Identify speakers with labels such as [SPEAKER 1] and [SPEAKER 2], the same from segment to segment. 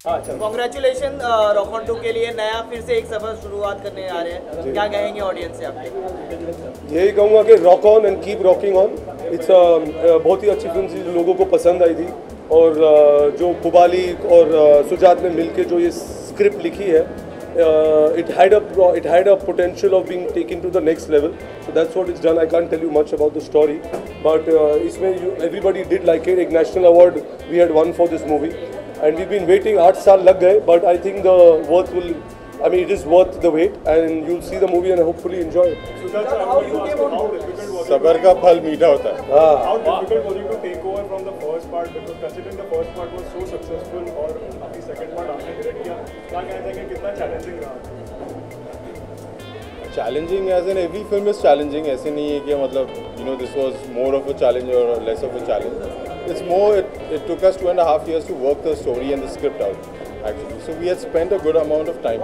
[SPEAKER 1] अच्छा, congratulation rock on 2 के लिए नया फिर से एक सफर शुरुआत करने आ रहे हैं, क्या कहेंगे ऑडियंस से आपके?
[SPEAKER 2] यही कहूँगा कि rock on and keep rocking on. It's बहुत ही अच्छी फिल्म थी जो लोगों को पसंद आई थी, और जो पुबाली और सुजात ने मिलके जो ये स्क्रिप्ट लिखी है, it had a potential of being taken to the next level. So that's what it's done. I can't tell you much about the story, but everybody did like it. एक national award we had won for this movie, and we've been waiting 8 साल लग गए, but I think the worth will. I mean, it is worth the wait, and you'll see the movie and hopefully enjoy it.
[SPEAKER 3] सबर का फल मीठा होता है.
[SPEAKER 4] How difficult was it to take over from the first part, because considering the first part was so successful और अभी second part आपने direct किया, क्या कहते हैं कि कितना challenging रहा?
[SPEAKER 3] Challenging as in every film is challenging. ऐसे नहीं है कि मतलब this was more of a challenge or less of a challenge. It's more it took us 2.5 years to work the story and the script out. Actually, so we had spent a good amount of time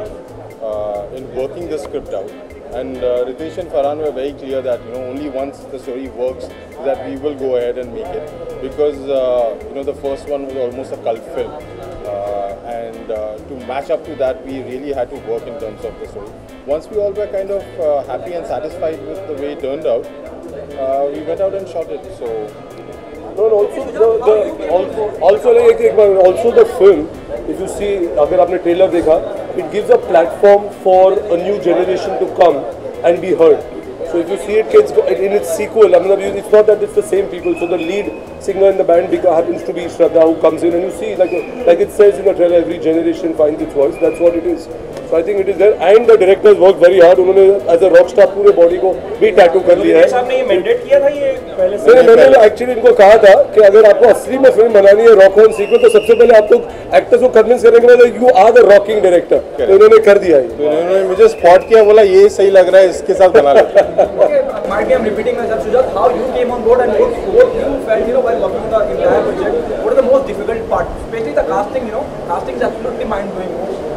[SPEAKER 3] in working the script out, and Ritesh and Farhan were very clear that only once the story works that we will go ahead and make it, because the first one was almost a cult film, and to match up to that we really had to work in terms of the story. Once we all were kind of happy and satisfied with the way it turned out, we went out and shot it. So
[SPEAKER 2] also the film, if you see, अगर आपने trailer देखा, it gives a platform for a new generation to come and be heard. So if you see it, in its sequel, I mean, it's not that it's the same people. So the lead singer in the band happens to be Shraddha, who comes in, and you see, like it says in the trailer, every generation finds its voice. That's what it is. So I think it is there, and the directors work very hard. उन्होंने as a rock star पूरे body को भी tattoo कर लिया है.
[SPEAKER 1] आपने ये mandate किया था ये पहले से?
[SPEAKER 2] मैंने एक्चुअली इनको कहा था कि अगर आपको असली में फिल्म बनानी है रॉक ऑन सीक्वल, तो सबसे पहले आप लोग एक्टर्स को कन्विंस करेंगे कि you are the rocking director. तो इन्होंने कर दिया है.
[SPEAKER 3] तो इन्होंने मुझे स्पॉट किया, बोला ये सही लग रहा है, इसके साथ बना लेते हैं.
[SPEAKER 1] Might be I'm repeating myself, Sujat. How you came on board and what you felt, while working on the entire project? What is the most difficult part? Especially the casting, casting is absolutely mind-blowing.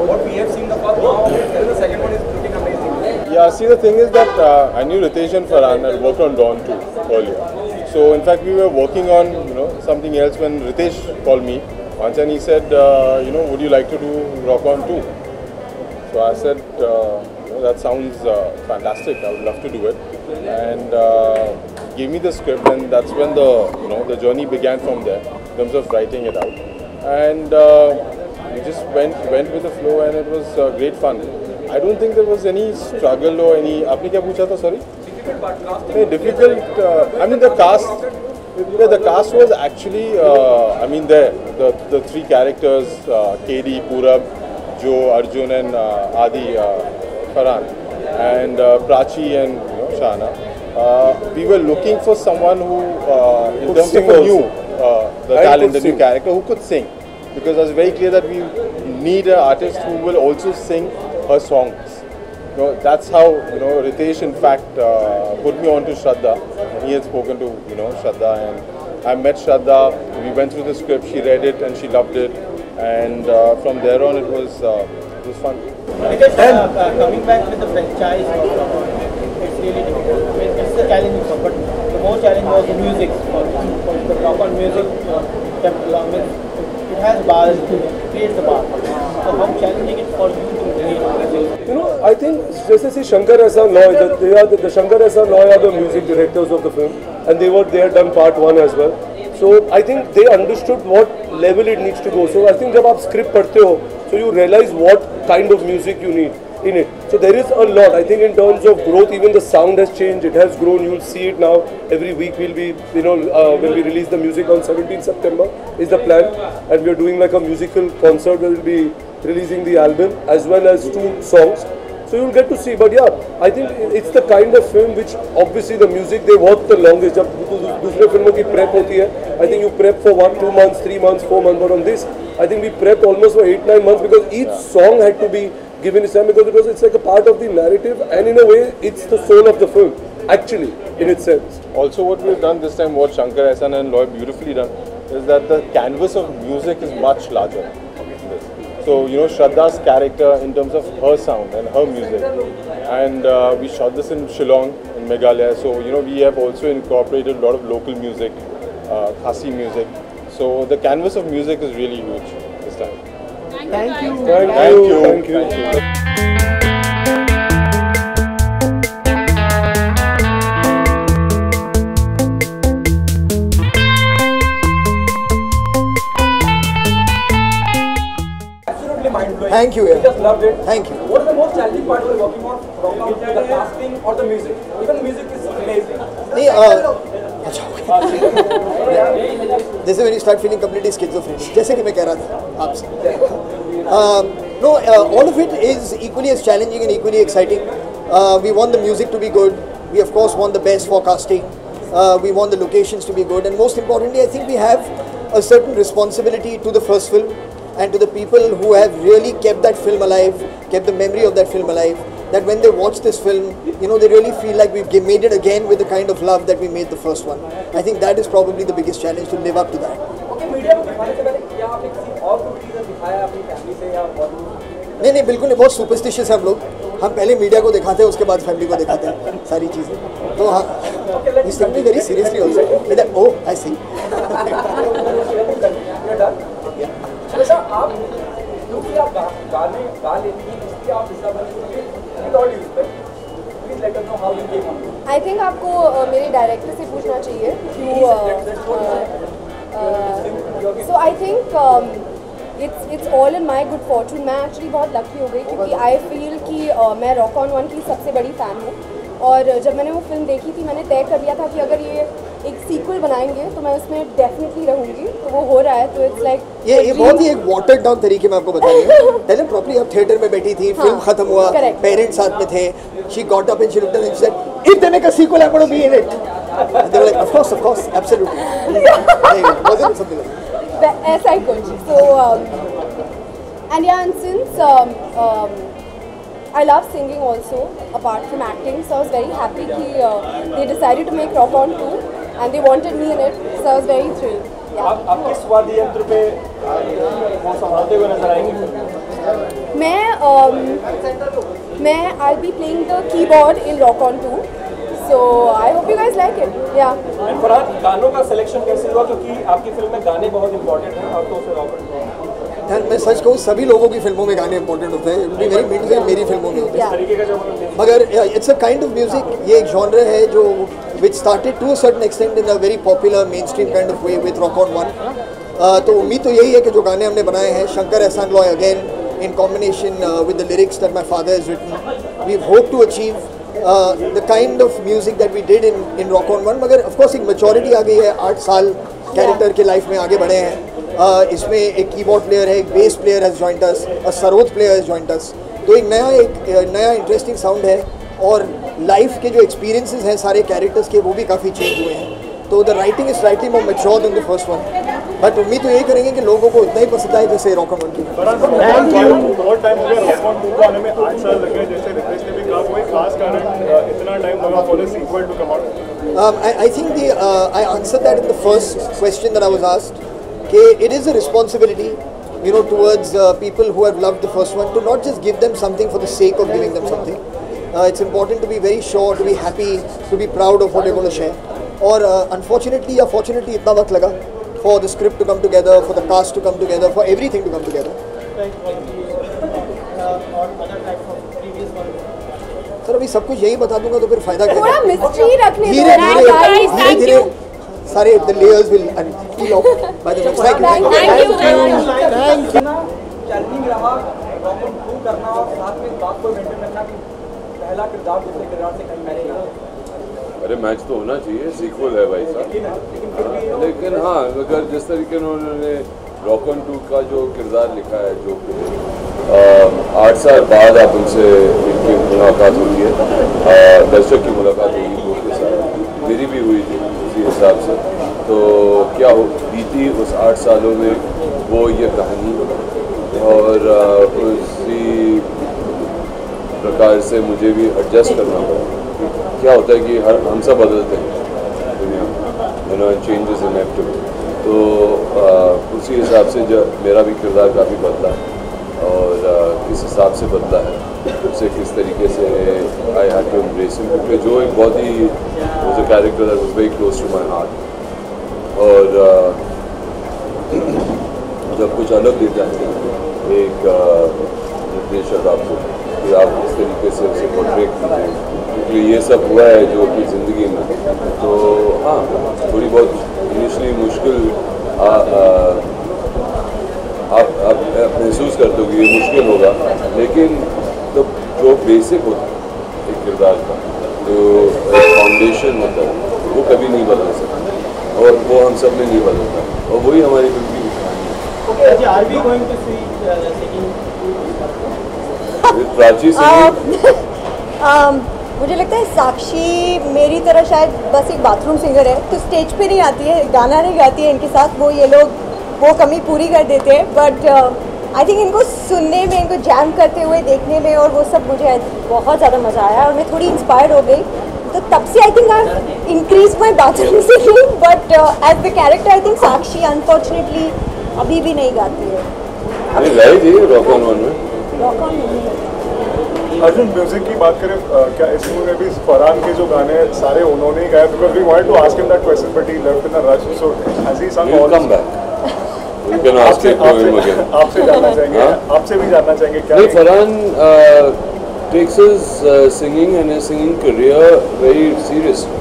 [SPEAKER 1] What we have seen the first now, the second one is looking amazing.
[SPEAKER 3] Yeah, see, the thing is that I knew Ritesh and Farhan had worked on Dawn too earlier. So in fact we were working on something else when Ritesh called me once, and he said, would you like to do Rock On 2? So I said, that sounds fantastic. I would love to do it. And gave me the script, and that's when the journey began from there in terms of writing it out. And we just went with the flow, and it was great fun. I don't think there was any struggle or any. आपने क्या पूछा था? Sorry.
[SPEAKER 1] Difficult part, casting.
[SPEAKER 3] Difficult. I mean the cast. Yeah, the cast was actually. I mean the three characters, KD, Purab, Joe, Arjun, and Adi, Farhan, and Prachi and Shana. We were looking for someone who, in terms of knew the talent, the new character, who could sing. Because it was very clear that we need an artist who will also sing her songs. That's how Ritesh in fact put me on to Shraddha. He had spoken to Shraddha, and I met Shraddha. We went through the script. She read it and she loved it, and from there on it was fun.
[SPEAKER 1] Because coming back with the franchise, it's really difficult. I mean, it's a challenging one, but the most challenge was the music. For the proper music, it has bars, it creates the bar. So how challenging it for you to create?
[SPEAKER 2] I think जैसे से Shankar Ehsaan Loy, the Shankar Ehsaan Loy are the music directors of the film, and they had done part 1 as well. So I think they understood what level it needs to go. So I think जब आप script पढ़ते हो, so you realize what kind of music you need in it. So there is a lot. I think in terms of growth, even the sound has changed. It has grown. You'll see it now. Every week we'll be, when we release the music on 17th September is the plan, and we are doing like a musical concert where we'll be releasing the album as well as 2 songs. So you'll get to see. But yeah, I think it's the kind of film which obviously the music they work the longest. जब दूसरे फिल्मों की prep होती है, I think you prep for 1, 2 months, 3 months, 4 months. But on this, I think we prepped almost for 8, 9 months, because each song had to be given its time, because it's like a part of the narrative, and in a way it's the soul of the film actually in its sense.
[SPEAKER 3] Also, what we've done this time, what Shankar Ehsan and Loy beautifully done, is that the canvas of music is much larger. So Shraddha's character in terms of her sound and her music, and we shot this in Shillong in Meghalaya. So we have also incorporated a lot of local music, Khasi music. So the canvas of music is really huge this time.
[SPEAKER 2] Thank you.
[SPEAKER 3] Thank you.
[SPEAKER 5] Thank you.
[SPEAKER 6] We just loved it.
[SPEAKER 5] Thank you.
[SPEAKER 6] What is the most challenging part of working on Rock Out? The casting or the music? Even the music is amazing.
[SPEAKER 5] नहीं जैसे when you start feeling completely schizophrenic, जैसे कि मैं कह रहा था आपसे. No, all of it is equally as challenging and equally exciting. We want the music to be good. We of course want the best for casting. We want the locations to be good, and most importantly, I think we have a certain responsibility to the first film and to the people who have really kept that film alive, kept the memory of that film alive. That when they watch this film, you know, they really feel like we've made it again with the kind of love that we made the first one. I think that is probably the biggest challenge, to live up to that.
[SPEAKER 6] Okay, media को दिखाने से पहले क्या आपने किसी और को teaser दिखाया अपनी फैमिली से या बॉलीवुड?
[SPEAKER 5] नहीं बिल्कुल नहीं, बहुत सुपरस्टिशियस है हम लोग. हम पहले मीडिया को दिखाते हैं, उसके बाद फैमिली को दिखाते हैं सारी चीज़ें. तो हाँ, इस टाइम वेरी सीरियसली ऑल्सो. ओह आई सी.
[SPEAKER 6] अच्छा, आप क्योंकि आप गाने गा लेती हैं, इसलिए आप हिस्सा बन
[SPEAKER 7] आई थिंक आपको मेरे डायरेक्टर से पूछना चाहिए so I think it's all in my good fortune. मैं एक्चुअली बहुत लकी हो गई क्योंकि आई फील कि मैं रॉक ऑन वन की सबसे बड़ी फ़ैन हूँ. और जब मैंने वो फिल्म देखी थी, मैंने तय कर लिया था कि अगर ये एक सीक्वल बनाएंगे तो मैं उसमें डेफिनेटली रहूँगी. तो वो हो रहा है, तो इट्स लाइक
[SPEAKER 5] ये बहुत ही एक वाटर्ड डाउन तरीके में आपको बता रही हूँ. पहले प्रॉपर्ली आप थिएटर में बैठी थी, फिल्म खत्म हुआ, पेरेंट्स साथ में थे. She got up and she looked and she said, if they make a sequel I am gonna be in it. They were like of course absolutely. Wasn't something like
[SPEAKER 7] that. ऐसा ही कुछ. So and yeah, and since I love singing also, apart from acting, so I was very happy that they decided to make Rock On 2 and they wanted me in it, so I was very thrilled. Yeah.
[SPEAKER 6] आप किस वाद्य यंत्र पे वो संभालते हुए नजर आएंगे?
[SPEAKER 7] मैं I'll be playing the keyboard in Rock On 2, so I hope you guys like it. Yeah.
[SPEAKER 6] And Farhad, गानों का सिलेक्शन कैसे हुआ, क्योंकि आपकी फिल्म में गाने बहुत इंपॉर्टेंट हैं और तो फिर Rock On 2.
[SPEAKER 5] मैं सच कहूँ, सभी लोगों की फिल्मों में गाने इंपॉर्टेंट होते हैं. मेरी फिल्मों में होते हैं. मगर it's a kind of music. ये एक जॉनर है जो which started to a certain extent in a very popular mainstream kind of way with Rock On one. तो उम्मीद तो यही है कि जो गाने हमने बनाए हैं, Shankar Ehsaan Loy again in combination with the lyrics that my father has written, we hope to achieve the kind of music that we did in Rock On one. मगर ऑफकोर्स एक मैच्योरिटी आ गई है. 8 साल कैरेक्टर के लाइफ में आगे बढ़े हैं. इसमें एक कीबोर्ड प्लेयर है, एक bass player has joined us, a sarod player has joined us. तो एक नया इंटरेस्टिंग साउंड है. और लाइफ के जो एक्सपीरियंसेस हैं सारे कैरेक्टर्स के, वो भी काफ़ी चेंज हुए हैं. तो the writing is slightly more mature than the first one. But उम्मीद तो यही करेंगे कि लोगों को इतना ही पसंद आए जैसे रॉक ऑन वन की.
[SPEAKER 4] बहुत टाइम हो गया रॉक ऑन 2 को आने में, 8 साल लगे. जैसे रितेश ने भी कहा, कोई खास कारण इतना टाइम लगा for the sequel to come out?
[SPEAKER 5] I think I answered that in the first question that I was asked. It is a responsibility, you know, towards people who have loved the first one, to not just give them something for the sake of giving them something. It's important to be very sure, to be happy, to be proud of what you're going to share. और unfortunately या fortunately इतना वक्त लगा for the script to come together, for the cast to come together, for everything to come together. Sir अभी सब कुछ यही बता दूंगा तो फिर फायदा क्या?
[SPEAKER 7] थोड़ा मिस्ट्री रखने दो.
[SPEAKER 5] धीरे सारे the layers will peel off by the next cycle.
[SPEAKER 7] Thank you.
[SPEAKER 6] Challenging रहा रॉक ऑन 2 करना और साथ में बात को मेंटेन रखना कि पहला किरदार दूसरे किरदार से कहीं मैच ना.
[SPEAKER 8] अरे मैच तो होना चाहिए, सीक्वल है भाई साहब. लेकिन हाँ, अगर जिस तरीके से उन्होंने रॉक ऑन 2 का जो किरदार लिखा है, जो 8 साल बाद आप उनसे इनकी मुलाकात होती है, दर्शक की मुलाकात होगी उनके साथ, मेरी भी हुई थी उसी हिसाब से. तो क्या बीती उस 8 सालों में वो ये कहानी, और उसी प्रकार से मुझे भी एडजस्ट करना पड़ा. क्या होता है कि हम सब बदलते हैं दुनिया, यू नो, चेंजेस इनेविटेबल. तो उसी हिसाब से जब मेरा भी किरदार काफ़ी बदला और किस हिसाब से बदला है, उसे किस तरीके से I had to embrace him, क्योंकि जो एक बहुत ही was a character that was very close to my heart. और जब कुछ अलग देता है एक निर्देशक आपको कि आप इस तरीके से उसे पोर्ट्रेट कीजिए, क्योंकि ये सब हुआ है जो अपनी ज़िंदगी में, तो हाँ थोड़ी बहुत इनिशली मुश्किल आप महसूस करते हो कि ये मुश्किल होगा, लेकिन तो जो बेसिक होता है एक किरदार का, जो फाउंडेशन होता है वो कभी नहीं बदल सकता और वो हम सब में नहीं बदलता, और वही हमारी फिल्म की कहानी है।
[SPEAKER 1] Okay, are we going to see singing?
[SPEAKER 8] Prachi singing
[SPEAKER 9] मुझे लगता है साक्षी मेरी तरह शायद बस एक बाथरूम सिंगर है, तो स्टेज पे नहीं आती है, गाना नहीं गाती है इनके साथ, वो ये लोग वो कमी पूरी कर देते हैं, बट आई थिंक इनको सुनने में, इनको जैम करते हुए देखने में और वो सब मुझे बहुत ज़्यादा मज़ा आया और मैं थोड़ी इंस्पायर्ड हो गई, तो तब से I think I increase my bathroom singing, but as the character I think Sakshi unfortunately अभी भी नहीं गाती है।
[SPEAKER 8] गाई थी रॉक ऑन वन में।
[SPEAKER 4] अर्जुन, म्यूजिक की बात करें, क्या इस मूवी में भी फरहान के जो गाने सारे उन्होंने ही गाए? Because we wanted to ask him that question but he left in a rush, so has he sung all?
[SPEAKER 8] Come back, you can ask him again.
[SPEAKER 4] आपसे जानना चाहेंगे, आपसे भी जानना चाहेंगे क्या
[SPEAKER 8] नहीं, Farhan takes his singing and his singing career very seriously.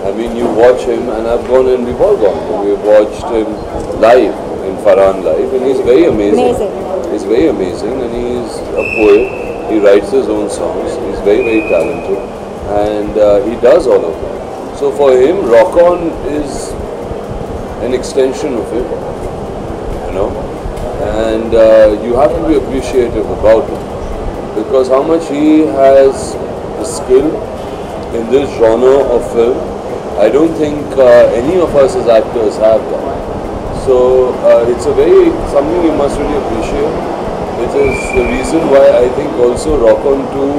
[SPEAKER 8] I mean, you watch him, and I've gone and we've all gone. We've watched him live in Farhan live, and he's very amazing. He's very amazing, and he's a poet. He writes his own songs. He's very, very talented, and he does all of that. So for him, Rock On is an extension of him, you know, and you have to be appreciative about it, because how much he has the skill in this genre of film, I don't think any of us as actors have that. So it's a very something you must really appreciate. It is the reason why I think also Rock On 2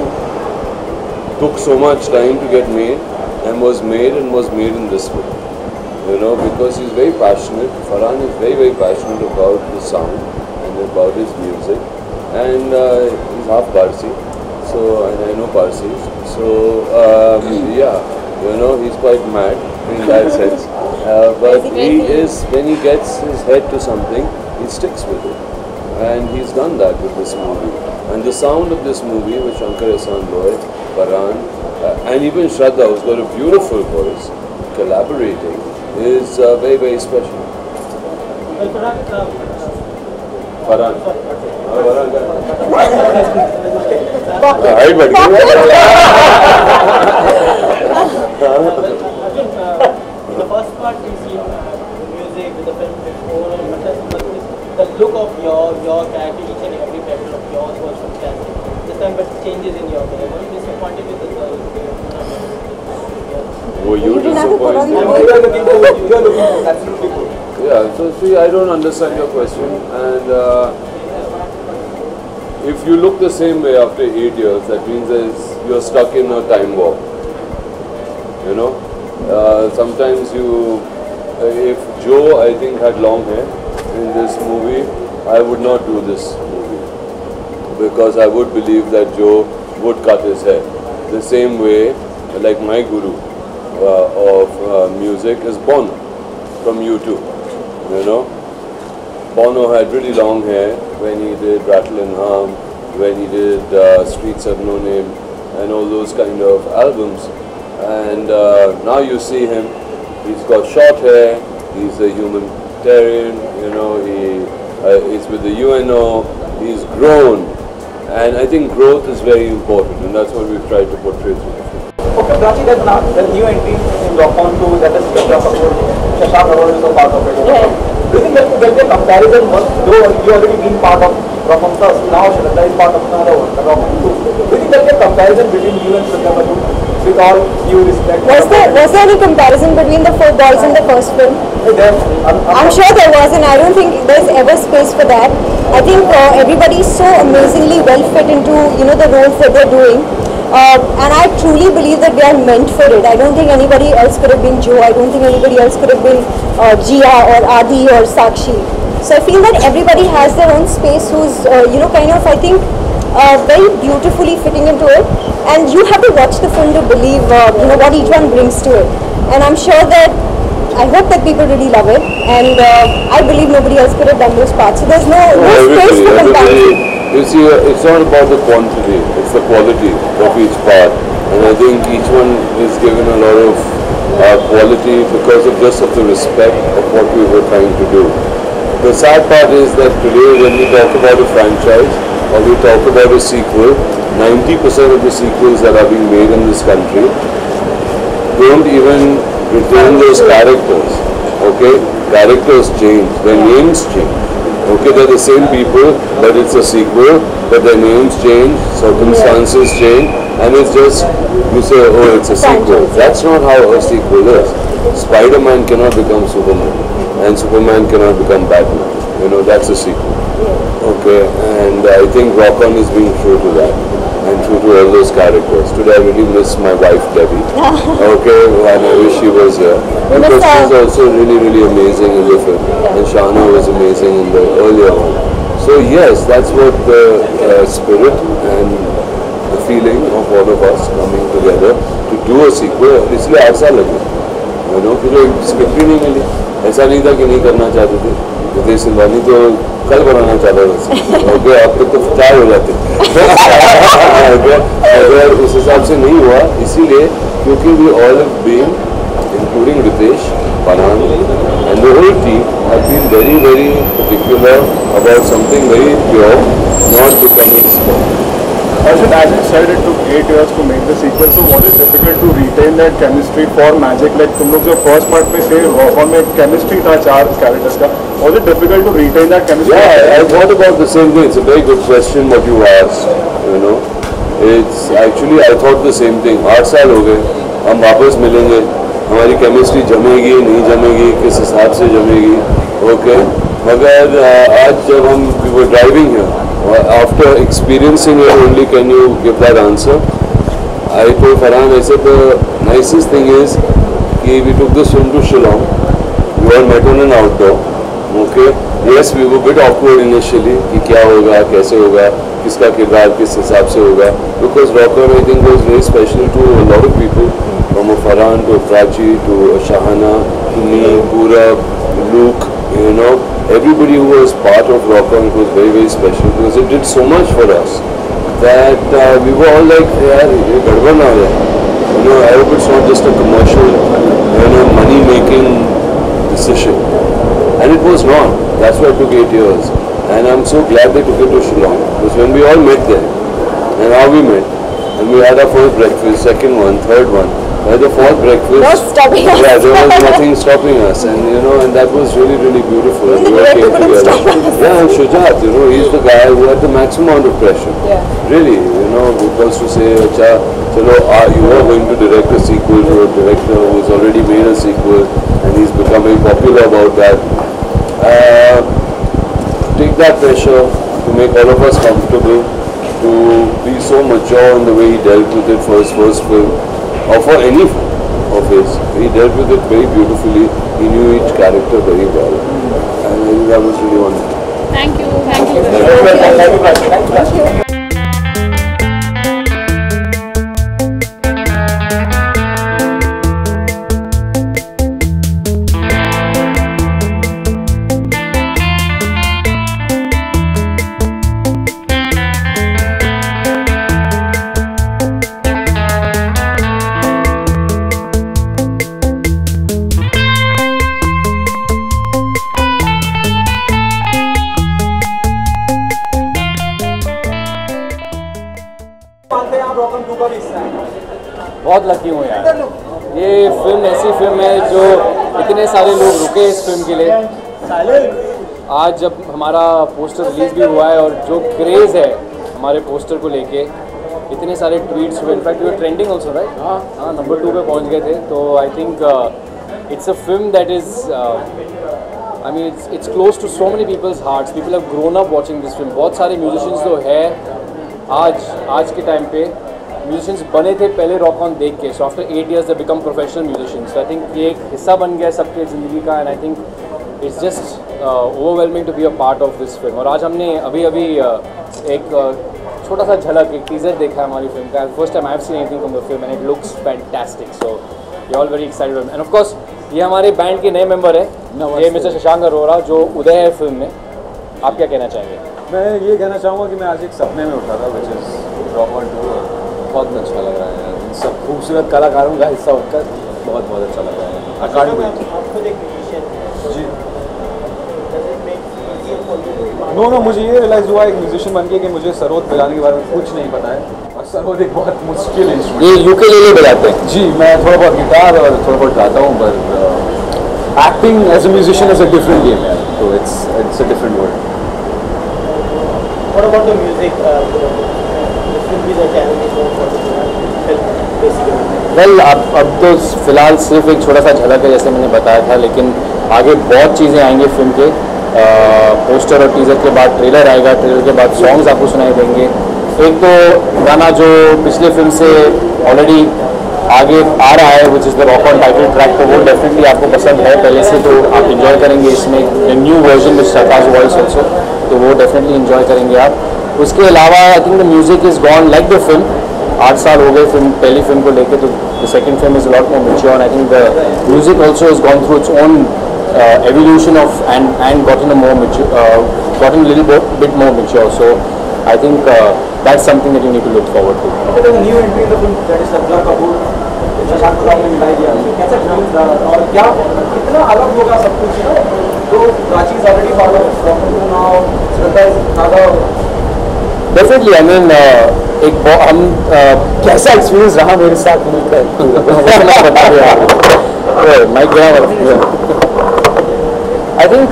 [SPEAKER 8] took so much time to get made and was made in this way. You know, because he's very passionate. Farhan is very, very passionate about the sound and about his music. And he's half Parsi, so and I know Parsis. So yeah, you know, he's quite mad in that sense. But he is, when he gets his head to something, he sticks with it, and he's done that with this movie. And the sound of this movie with Shankar Ehsaan Loy, Farhan, and even Shraddha, who's got a beautiful voice, collaborating, is very, very special.
[SPEAKER 1] Well,
[SPEAKER 8] Farhan.
[SPEAKER 1] The first part we see music with the film overall, the look of your character, each and every character of yours was fantastic. This time, but changes in your way. Were you disappointed with the
[SPEAKER 8] Were you disappointed?
[SPEAKER 6] You are looking good. Absolutely good.
[SPEAKER 8] Yeah. So see, I don't understand your question, and if you look the same way after 8 years, that means you're stuck in a time warp. You know, sometimes if Joe, I think, had long hair in this movie, I would not do this movie, because I would believe that Joe would cut his hair. The same way, like my guru of music is Bono from U2. You know, Bono had really long hair when he did Rattle and Hum, when he did Streets Have No Name, and all those kind of albums. And now you see him, he's got short hair, he's a humanitarian, you know, he's with the UNO, he's grown. And I think growth is very important, and that's what we've tried to portray through the film.
[SPEAKER 6] Okay, Prachi, there's now the new entry in Rock On 2, that is Shashank Kapoor. Shashank Kapoor is a part of it.
[SPEAKER 9] Yeah.
[SPEAKER 6] Do you think that there'll be a comparison, though you already been part of Rock On first, now Shraddha is part of another one, the Rock On 2. Do you think there'll be a comparison between you and Shraddha Kapoor? With all due respect.
[SPEAKER 9] Was there any comparison between the four boys in the first film? I'm sure there was, and I don't think there's ever space for that. I think everybody is so amazingly well fit into the roles that they're doing, and I truly believe that they are meant for it. I don't think anybody else could have been Joe. I don't think anybody else could have been Jia or Adi or Sakshi. So I feel that everybody has their own space, who's kind of, I think, very beautifully fitting into it, and you have to watch the film to believe what each one brings to it. And I'm sure that I hope that people really love it, and I believe nobody else could have done those parts. So there's no space for comparison.
[SPEAKER 8] You see, it's not about the quantity; it's the quality of each part, and I think each one is given a lot of quality because of the respect of what we were trying to do. The sad part is that today when we talk about a franchise or we talk about a sequel, 90% of the sequels that are being made in this country don't even retain those characters. Okay? Characters change, their names change. Okay, they're the same people, but it's a sequel, but their names change, circumstances change, and it's just, you say, oh, it's a sequel. That's not how a sequel is. Spider-Man cannot become Superman, and Superman cannot become Batman. You know, that's a sequel. Okay, and I think Rock On is being true to that, and true to all those characters. Today I really miss my wife Debbie. Okay, and I wish she was here. Because she was also really amazing in the film, and Shana was amazing in the earlier one. So yes, that's what the spirit and the feeling of all of us coming together to do a sequel. इसलिए ऐसा लगे, you know, फिर script ही नहीं मिली. ऐसा नहीं था कि नहीं करना चाहते थे. रितेश सिंघानी तो कल बनाना चाहता था. ओके, अब तक तो 4 हो जाते. अगर उस हिसाब से नहीं हुआ, इसीलिए क्योंकि we all have been, including Ritesh, Farhan, and the whole team have been very particular about something very pure, not becoming sport.
[SPEAKER 4] Arjun, as you said, it took 8 years to make the sequel. So was it difficult to retain that chemistry for Magic? Like तुम लोग जो first part में से Rock On में chemistry था 4 characters का, was it difficult to retain that chemistry?
[SPEAKER 8] Yeah, I thought about the same thing. It's a very good question what you asked. You know, it's actually I thought the same thing. 8 साल हो गए, हम वापस मिलेंगे, हमारी chemistry जमेगी नहीं जमेगी, किस हिसाब से जमेगी, okay? मगर आज जब हम we were driving here. After experiencing it only can you give that answer. I told Farhan, I said the nicest thing is कि we took this film to Shillong. We all met on an outdoor. Okay. Yes, we were a bit awkward initially कि क्या होगा, कैसे होगा, किसका किरदार किस हिसाब से होगा. Because Rock On I think was very special to a lot of people, from Farhan to Prachi to Shahana to me, Purab, Luke. You know, everybody who was part of Rock On, it was very special because it did so much for us that we were all like, yaar, ye gadbad na ho jaye. You know, I hope it's not just a commercial, you know, money-making decision. And it was not. That's why it took 8 years. And I'm so glad they took it to Shillong. Because when we all met there, and how we met, and we had our first breakfast, second one, third one, by the 4th breakfast,
[SPEAKER 9] no stopping us.
[SPEAKER 8] Yeah, there was nothing stopping us, and you know, and that was really beautiful. And we all came together. Yeah, and Shujat, you know, he's the guy who had the maximum amount of pressure.
[SPEAKER 9] Yeah.
[SPEAKER 8] Really, you know, because to say, "Acha, chalo, you are going to direct a sequel to a director who's already made a sequel, and he's become very popular about that." Take that pressure to make all of us comfortable, to be so mature in the way he dealt with it for his first film. Or for any film of his, he dealt with it very beautifully. He knew each character very well, and I think that was really wonderful.
[SPEAKER 10] Thank you. Thank you.
[SPEAKER 9] Thank you.
[SPEAKER 11] बहुत lucky हूँ यार. ये film ऐसी film है जो इतने सारे लोग रुके इस फिल्म के लिए. आज जब हमारा पोस्टर रिलीज भी हुआ है और जो क्रेज़ है हमारे पोस्टर को लेके, इतने सारे ट्वीट्स हुए, in fact we were trending also, right? हाँ, नंबर 2 पे पहुँच गए थे. तो I think it's a film that is, I mean it's close to so many people's hearts. People have grown up watching this film. बहुत सारे musicians जो है आज के टाइम पे म्यूजिशियंस बने थे पहले रॉक ऑन देख के. So after 8 years they become professional musicians. I think ये एक हिस्सा बन गया सबके ज़िंदगी का, and I think it's just overwhelming to be a part of this film. और आज हमने अभी एक छोटा सा झलक, एक टीजर देखा है हमारी फिल्म का. First time I have seen anything from the film and it looks fantastic. So we are all very excited, and of course ये हमारे बैंड के नए मेंबर है, ये मिस्टर शशांक अरोरा जो उदय है फिल्म में। आप क्या कहना चाहेंगे?
[SPEAKER 10] मैं ये कहना चाहूँगा कि मैं आज एक सपने में उठा था, विच इज़ रॉकन 2। बहुत अच्छा लग रहा है, इन सब खूबसूरत कलाकारों का हिस्सा होकर बहुत बहुत अच्छा लग रहा है। I can't wait. जी नो, मुझे ये रियलाइज़ हुआ एक म्यूजिशियन बन के कि मुझे सरोद बजाने के बारे में कुछ नहीं पता है, और सरोद एक बहुत मुश्किल इंस्ट्रूमेंट।
[SPEAKER 11] ये यूकेलेले बजाते हैं?
[SPEAKER 10] जी, मैं थोड़ा बहुत गिटार और थोड़ा बहुत गाता हूँ, पर acting as a musician is a different game है, तो it's a different world.
[SPEAKER 1] What about the music? This will be the challenge for the film, basically.
[SPEAKER 11] Well अब तो फिलहाल सिर्फ एक छोटा सा झलक है जैसे मैंने बताया था, लेकिन आगे बहुत चीज़ें आएंगी फिल्म के। पोस्टर और टीजर के बाद ट्रेलर आएगा, ट्रेलर के बाद सॉन्ग्स आपको सुनाई देंगे। एक तो गाना जो पिछले फिल्म से ऑलरेडी आगे आ रहा है, which is the rock on title track, तो वो डेफिनेटली आपको पसंद है पहले से, तो आप इन्जॉय करेंगे इसमें। New version with Sartaj voice also, तो वो डेफिनेटली इन्जॉय करेंगे आप। उसके अलावा I think the music is gone like the film. 8 साल हो गए फिल्म, पहली फिल्म को लेके, तो the second film is a lot more mature. I think the music also is gone through its own evolution of and gotten a more mature, gotten a little bit more mature. So I think that's something that you need to look forward to.
[SPEAKER 6] Okay, there's a new entry in the film, that is Shraddha Kapoor. Shashank Arora ने मिलाई दिया, कैसा feel और क्या कितना अलग होगा सब कुछ, जो Prachi is already part of Rock On 2 now, Shraddha is now.
[SPEAKER 11] Definitely I mean एक हम कैसा एक्सपीरियंस रहा मेरे साथ मिलकर बता दिया माइक गया। आई थिंक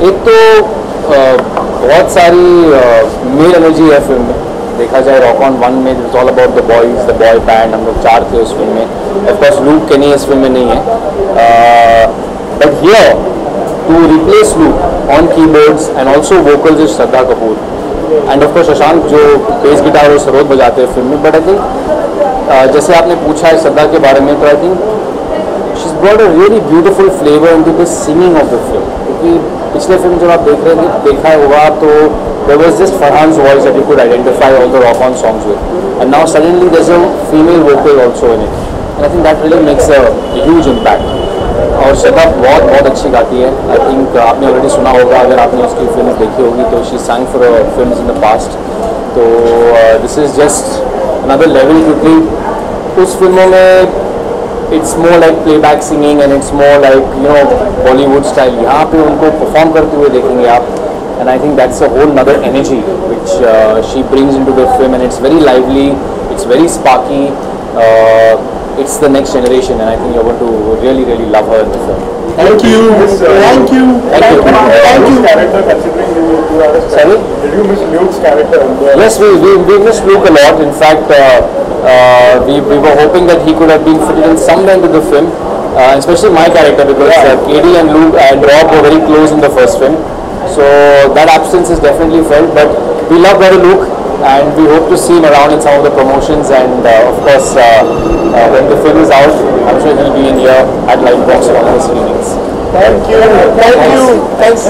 [SPEAKER 11] एक तो बहुत सारी मेल एनर्जी है फिल्म में। देखा जाए रॉक ऑन 1 में it's all about the boys, the boy band, हम लोग 4 थे उस फिल्म में। ऑफ कोर्स लूक केनी इस फिल्म में नहीं है, but here to replace Luke on keyboards and also vocals is Shraddha Kapoor and of course Shashank जो बेस गिटार और सरोद बजाते हैं फिल्म में। बट आई थिंक जैसे आपने पूछा है श्रद्धा के बारे में, तो I think she brought a really beautiful flavor into the singing of the film, क्योंकि पिछले फिल्म जब आप देख रहे थे, देखा होगा तो there was just Farhan's voice that you could identify all the rock on songs with, and now suddenly there's a female vocal also in it, and I think that really makes a huge impact. और श्रद्धा बहुत अच्छी गाती है। I think आपने already सुना होगा, अगर आपने उसकी फिल्म देखी होगी तो she sang for films in the past, तो this is just another level, क्योंकि उस फिल्मों में it's more like playback singing and it's more like Bollywood style। यहाँ पे उनको perform करते हुए देखेंगे आप, and I think that's a whole another energy which she brings into the film, and it's very lively, it's very sparky, it's the next generation, and I think you're going to really love her in the film.
[SPEAKER 4] Thank you. Thank you. Character, considering you are a star.
[SPEAKER 11] Sorry?
[SPEAKER 4] Did you miss Luke's character?
[SPEAKER 11] Yes, we missed Luke a lot. In fact, we were hoping that he could have been fitted in somewhere into the film, especially my character, because KD and Luke and Rob were very close in the first film. So that absence is definitely felt, but we love brother Luke, and we hope to see him around in some of the promotions, and of course when the film is out, I'm sure he'll be in here at Lightbox for all the screenings.
[SPEAKER 4] Thank you. Thank you.
[SPEAKER 11] Thanks.